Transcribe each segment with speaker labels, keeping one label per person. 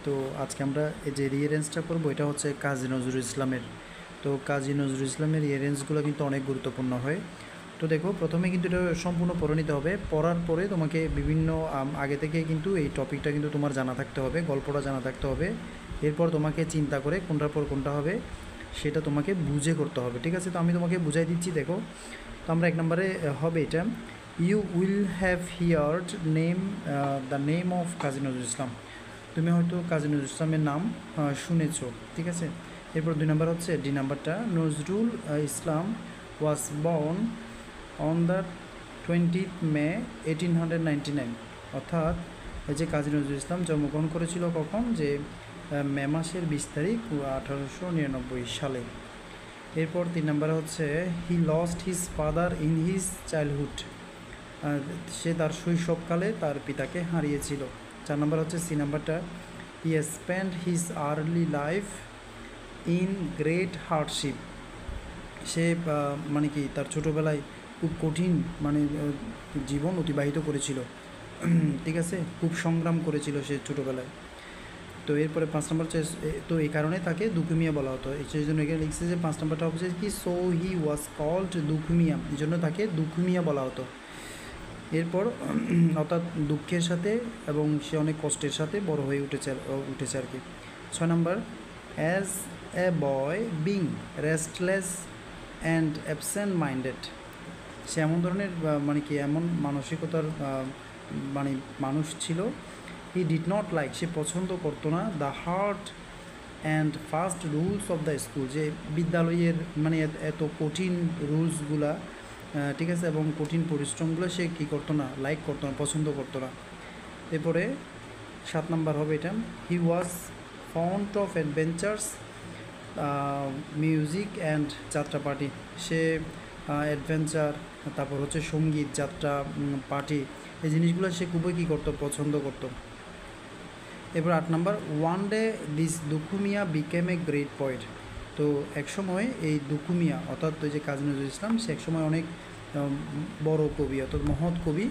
Speaker 1: তো আজকে আমরা এই যে রিয়ারেঞ্জটা করবো এটা হচ্ছে কাজী নজরুল ইসলামের। তো কাজী নজরুল ইসলামের রিয়ারেঞ্জগুলো কিন্তু অনেক গুরুত্বপূর্ণ হয়। তো দেখো, প্রথমে কিন্তু এটা সম্পূর্ণ পড়ে নিতে হবে। পড়ার পরে তোমাকে বিভিন্ন আগে থেকে কিন্তু এই টপিকটা কিন্তু তোমার জানা থাকতে হবে, গল্পটা জানা থাকতে হবে। এরপর তোমাকে চিন্তা করে কোনটার পর কোনটা হবে সেটা তোমাকে বুঝে করতে হবে, ঠিক আছে? তো আমি তোমাকে বুঝাই দিচ্ছি, দেখো। তো আমরা এক নম্বরে হবে এটা, you will have heard name the name of Kazi Nazrul Islam. তুমি হয়তো কাজী নজরুল ইসলামের নাম শুনেছো, ঠিক আছে? এরপর 2 নম্বর হচ্ছে ডি নাম্বারটা, Nazrul Islam was born on the 20th May 1899। অর্থাৎ এই যে কাজী নজরুল ইসলাম জন্মগ্রহণ করেছিল কখন, যে মে মাসের 20 তারিখ 1899 সালে। এরপর 3 নম্বর হচ্ছে he lost his father in his childhood. সে তার শৈশবকালে তার পিতাকে হারিয়েছিল। 4 নম্বর হচ্ছে সি নাম্বারটা, he spend his early life in great hardship. সে মানে কি তার ছোটোবেলায় খুব কঠিন জীবন অতিবাহিত করেছিল, ঠিক আছে? খুব সংগ্রাম করেছিল সে ছোটোবেলায়। তো এরপরে 5 নম্বর হচ্ছে, তো এই কারণে তাকে দুখুমিয়া বলা হতো। সেই জন্য এখানে লিখছে যে 5 নম্বরটা হচ্ছে কি, so he was called Dukhumia, এই জন্য তাকে দুখুমিয়া বলা হতো। এরপর অর্থাৎ দুঃখের সাথে এবং সে অনেক কষ্টের সাথে বড় হয়ে উঠেছে আর কি। 6 নম্বর, as a boy being restless and absent minded. সে এমন ধরনের এমন মানসিকতার মানুষ ছিল। হি ডিড নট লাইক, সে পছন্দ করতো না, the hard and fast rules of the school, যে বিদ্যালয়ের এত কঠিন রুলসগুলা, ঠিক আছে, এবং কঠিন পরিশ্রমগুলো সে কী করতো না, লাইক করতো না, পছন্দ করতো না। এরপরে 7 নম্বর হবে এটা, he was found of adventures, music and jatra party. সে অ্যাডভেঞ্চার, তারপর হচ্ছে সঙ্গীত, যাত্রা, পার্টি, এই জিনিসগুলো সে খুবই কী করতো, পছন্দ করতো। এরপর 8 নম্বর, one day this Dukhumiya became a great poet. তো একসময় এই দুখুমিয়া অর্থাৎ ওই যে কাজী নজরুল ইসলাম, সে একসময় অনেক বড় কবি অর্থাৎ মহৎ কবি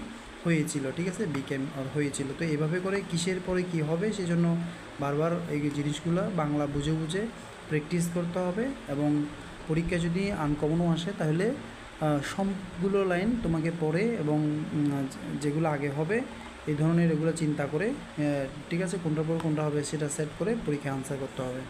Speaker 1: হয়েছিল, ঠিক আছে? বিকেম হয়েছিল। তো এভাবে করে কিসের পরে কি হবে সেজন্য বারবার এই জিনিসগুলো বাংলা বুঝে বুঝে প্র্যাকটিস করতে হবে, এবং পরীক্ষায় যদি আনকমনও আসে তাহলে সবগুলো লাইন তোমাকে পড়ে এবং যেগুলো আগে হবে এই ধরনের এগুলো চিন্তা করে, ঠিক আছে, কোনটার পর কোনটা হবে সেটা সেট করে পরীক্ষায় আনসার করতে হবে।